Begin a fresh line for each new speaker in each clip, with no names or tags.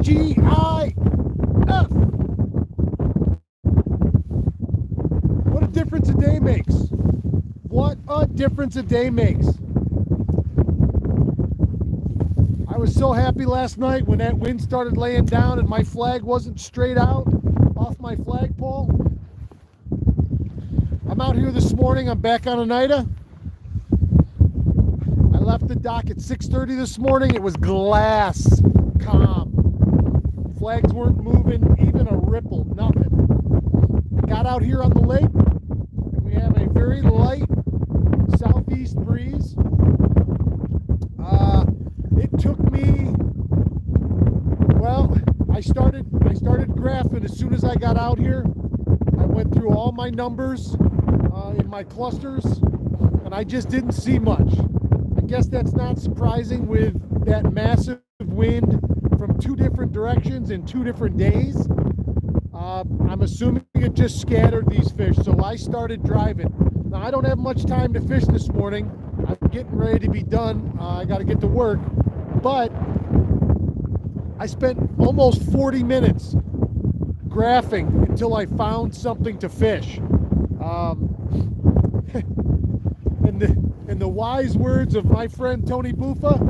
TGIF. What a difference a day makes. What a difference a day makes. I was so happy last night when that wind started laying down and my flag wasn't straight out off my flagpole. I'm out here this morning. I'm back on Oneida. I left the dock at 6:30 this morning. It was glass calm. Flags weren't moving, even a ripple, nothing. I got out here on the lake. We have a very light southeast breeze. It took me, well, I started graphing as soon as I got out here. I went through all my numbers in my clusters, and I just didn't see much. I guess that's not surprising with that massive wind from two different directions in 2 different days. I'm assuming it just scattered these fish, so I started driving. Now, I don't have much time to fish this morning. I'm getting ready to be done. I got to get to work, but I spent almost 40 minutes graphing until I found something to fish. In the wise words of my friend Tony Buffa,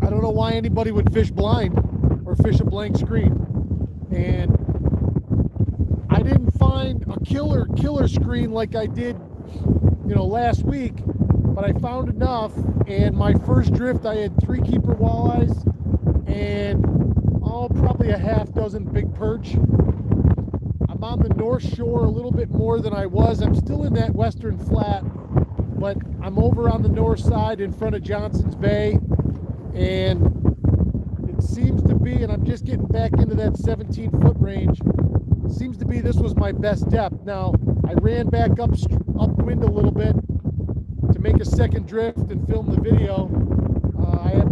I don't know why anybody would fish blind or fish a blank screen. And I didn't find a killer screen like I did, last week, but I found enough. And my first drift, I had 3 keeper walleyes and probably a half dozen big perch. I'm on the north shore a little bit more than I was. I'm still in that western flat, but I'm over on the north side in front of Johnson's Bay, and it seems to be, and I'm just getting back into that 17-foot range, it seems to be this was my best depth. Now, I ran back upwind a little bit to make a second drift and film the video. I've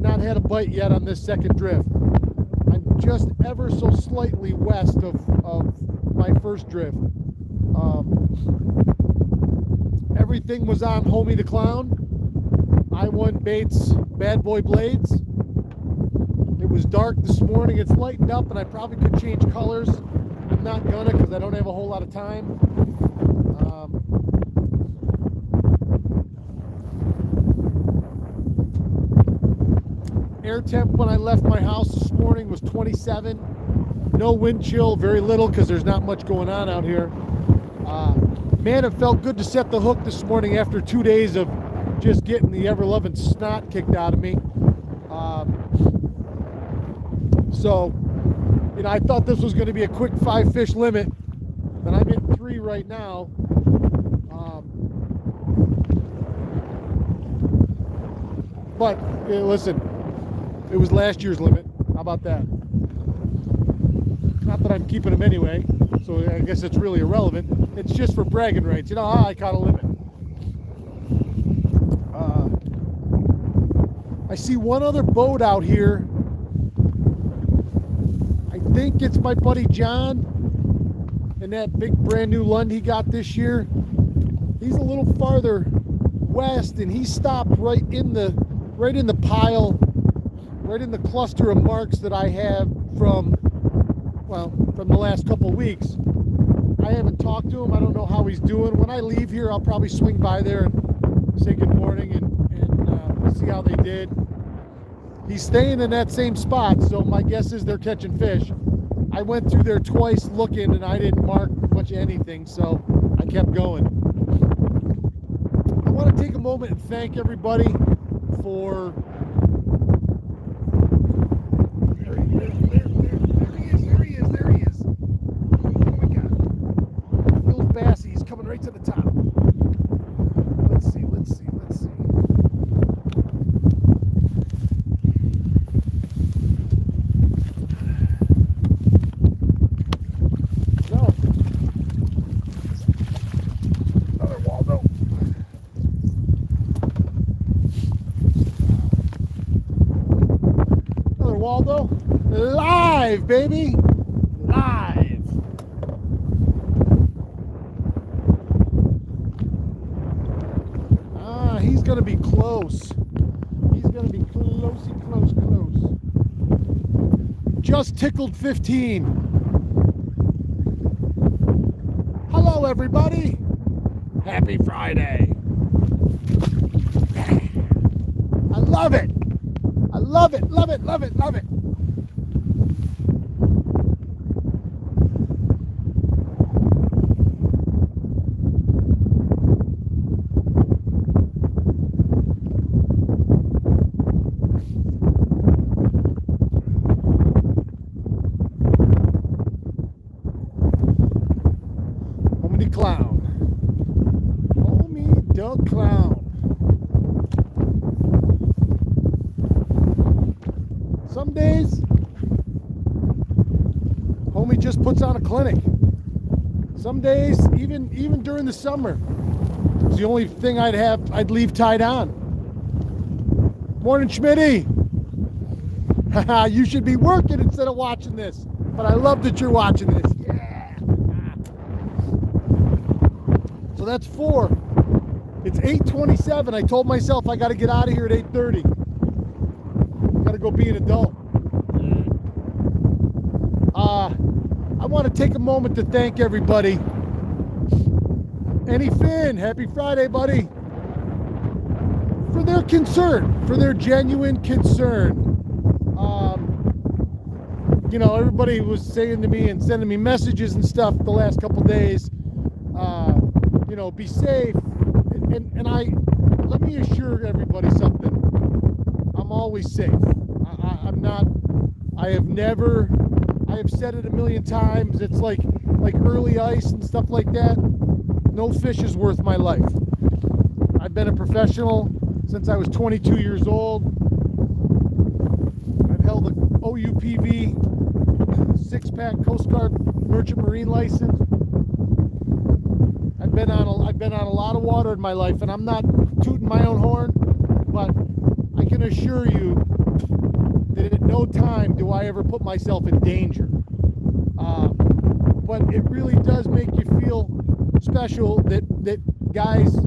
not had a bite yet on this second drift. I'm just ever so slightly west of my first drift. Everything was on Homie the Clown. I won Baits Bad Boy Blades. It was dark this morning. It's lightened up, and I probably could change colors. I'm not gonna, because I don't have a whole lot of time. Air temp when I left my house this morning was 27. No wind chill, very little, because there's not much going on out here. Man, it felt good to set the hook this morning after 2 days of just getting the ever-loving snot kicked out of me. So, I thought this was going to be a quick 5-fish limit, and I'm at 3 right now. But listen, it was last year's limit. How about that? Not that I'm keeping them anyway, so I guess it's really irrelevant. It's just for bragging rights. I caught a limit. I see one other boat out here. I think it's my buddy John and that big brand new Lund he got this year. He's a little farther west, and he stopped right in the pile, right in the cluster of marks that I have from the last couple of weeks. I haven't talked to him. I don't know how he's doing. When I leave here, I'll probably swing by there and say good morning and see how they did. He's staying in that same spot, so my guess is they're catching fish. I went through there twice looking, and I didn't mark much of anything, so I kept going. I want to take a moment and thank everybody for... There he is. Oh my God. Phil's Bassy, he's coming right to the top. Let's see. No. Another Waldo. Waldo, live, baby, live. He's gonna be close. He's gonna be close. just tickled 15. Hello, everybody. Happy Friday. I love it. I love it, love it, love it, love it. Homie clown. Homie the clown. Some days, homie just puts on a clinic. Some days, even during the summer, it's the only thing I'd leave tied on. Morning, Schmitty. You should be working instead of watching this. But I love that you're watching this. Yeah. So that's 4. It's 8:27. I told myself I got to get out of here at 8:30. Got to go be an adult. I want to take a moment to thank everybody. Annie Finn, happy Friday, buddy. For their concern, for their genuine concern. You know, everybody was saying to me and sending me messages and stuff the last couple days. You know, be safe. And let me assure everybody something. I'm always safe. I'm not. I have said it a million times. It's like early ice and stuff like that. No fish is worth my life. I've been a professional since I was 22 years old. I've held a OUPV 6-pack Coast Guard Merchant Marine license. I've been on a lot of water in my life, and I'm not tooting my own horn, but I can assure you that at no time do I ever put myself in danger. But it really does make you feel special that guys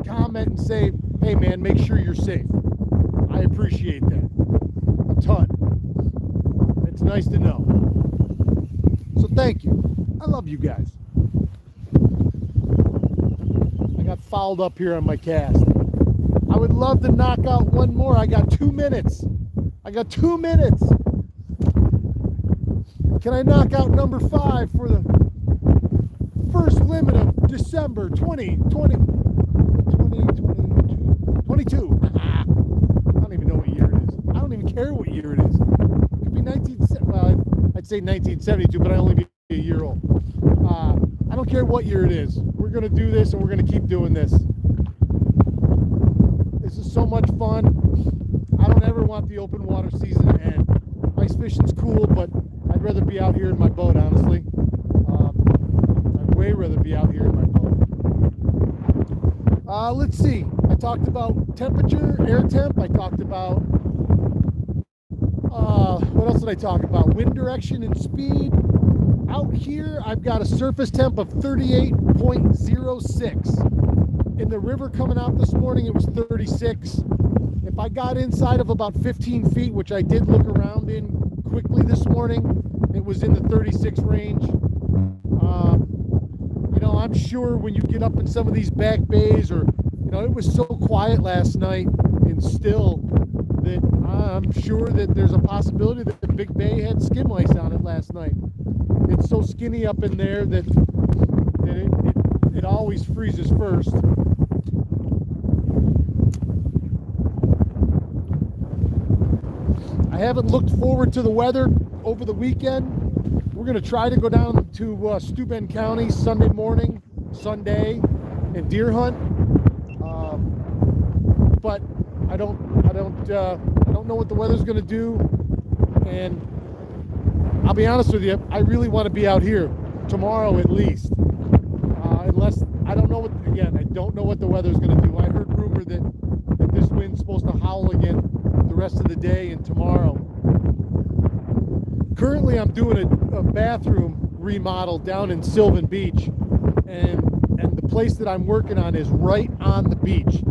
comment and say, hey man, make sure you're safe. I appreciate that a ton. It's nice to know. So thank you. I love you guys. I got fouled up here on my cast. I would love to knock out one more. I got 2 minutes. Can I knock out number 5 for the first limit of December 2022? I don't even know what year it is. I don't even care what year it is. It could be 1970. Well, I'd say 1972, but I only be a year old. I don't care what year it is. We're going to do this, and we're going to keep doing this. This is so much fun. I don't ever want the open water season to end. Ice fishing's cool, but I'd rather be out here in my boat, honestly. I'd way rather be out here in my boat. Let's see. I talked about temperature, air temp. I talked about, what else did I talk about? Wind direction and speed. Out here, I've got a surface temp of 38.06. In the river coming out this morning, it was 36. If I got inside of about 15 feet, which I did look around in quickly this morning, it was in the 36 range. You know, I'm sure when you get up in some of these back bays, or, you know, it was so quiet last night and still that I'm sure that there's a possibility that the big bay had skim ice on it last night. It's so skinny up in there that it always freezes first. I haven't looked forward to the weather over the weekend. We're going to try to go down to Steuben County Sunday, and deer hunt. But I don't know what the weather's going to do. And I'll be honest with you, I really want to be out here tomorrow at least. Unless I don't know what the weather's going to do. I heard rumor that this wind's supposed to howl again the rest of the day and tomorrow. Currently, I'm doing a bathroom remodel down in Sylvan Beach, and the place that I'm working on is right on the beach.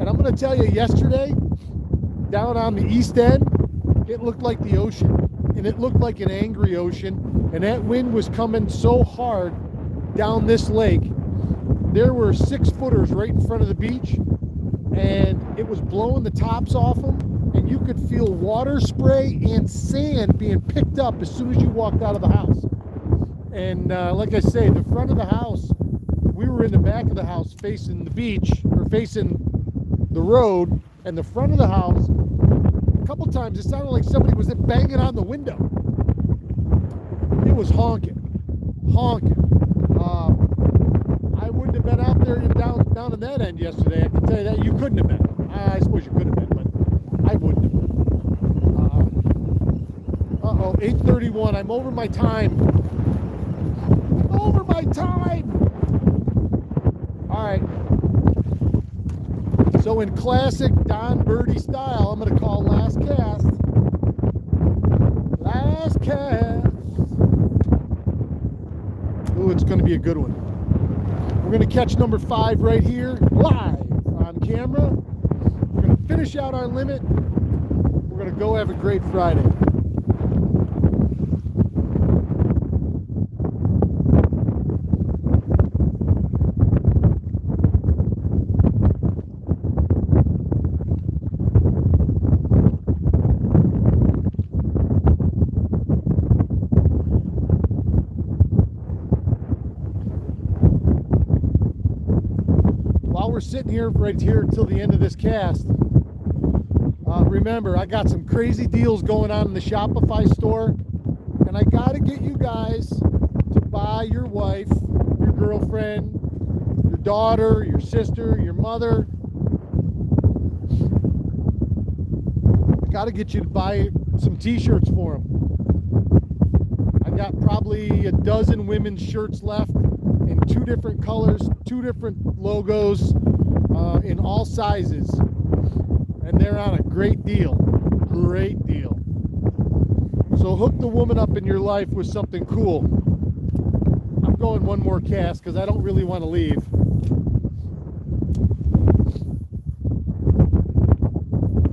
And I'm going to tell you, yesterday, down on the east end, it looked like the ocean. and it looked like an angry ocean, and that wind was coming so hard down this lake. There were 6-footers right in front of the beach, and it was blowing the tops off them, and you could feel water spray and sand being picked up as soon as you walked out of the house. And like I say, the front of the house, we were in the back of the house facing the beach, or facing the road, and the front of the house, a couple times it sounded like somebody was banging on the window. It was honking. I wouldn't have been out there down in that end yesterday. I can tell you that. You couldn't have been. I suppose you could have been, but I wouldn't have been. Uh-oh, 8:31. I'm over my time. Over my time! All right. So in classic Don Birdie style, I'm going to call last cast. Last cast. Ooh, it's going to be a good one. We're going to catch number 5 right here, live on camera. We're going to finish out our limit. We're going to go have a great Friday. We're sitting here right here till the end of this cast. Remember, I got some crazy deals going on in the Shopify store, and I gotta get you guys to buy your wife, your girlfriend, your daughter, your sister, your mother. I gotta get you to buy some t-shirts for them. I got probably a dozen women's shirts left in 2 different colors, 2 different logos, in all sizes, and they're on a great deal. So hook the woman up in your life with something cool. I'm going one more cast because I don't really want to leave.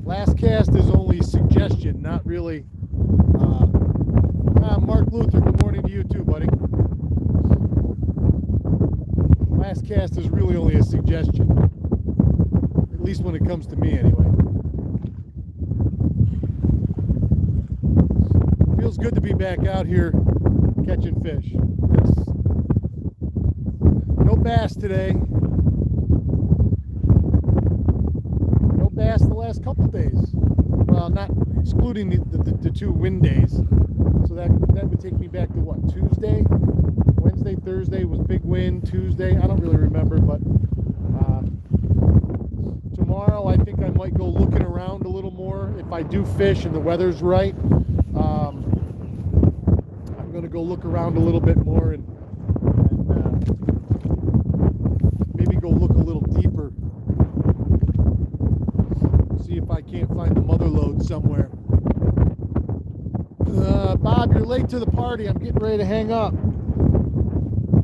Last cast is only suggestion, not really. Mark Luther, good morning to you too, buddy. Last cast is really only a suggestion. At least when it comes to me, anyway. Feels good to be back out here catching fish. No bass today. No bass the last couple days. Well, not excluding the 2 wind days. So that would take me back to what? Tuesday? Wednesday, Thursday was big wind. Tuesday, I don't really remember, but tomorrow I think I might go looking around a little more. If I do fish and the weather's right, I'm going to go look around a little bit more and maybe go look a little deeper. See if I can't find the mother lode somewhere. Bob, you're late to the party. I'm getting ready to hang up.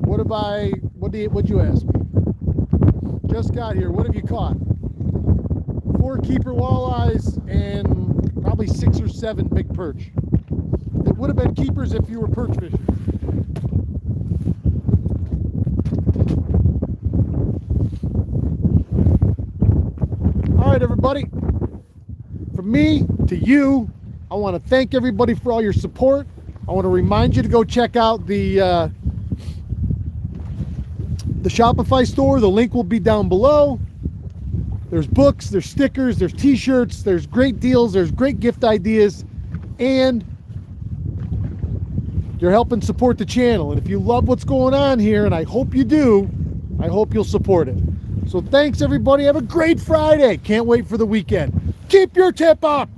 What'd you ask me? Just got here. What have you caught? 4 keeper walleyes and probably 6 or 7 big perch. It would have been keepers if you were perch fishing. All right, everybody. From me to you, I want to thank everybody for all your support. I want to remind you to go check out the Shopify store. The link will be down below. There's books, there's stickers, there's t-shirts, there's great deals, there's great gift ideas, and you're helping support the channel. And if you love what's going on here, and I hope you do, I hope you'll support it. So thanks, everybody. Have a great Friday. Can't wait for the weekend. Keep your tip up.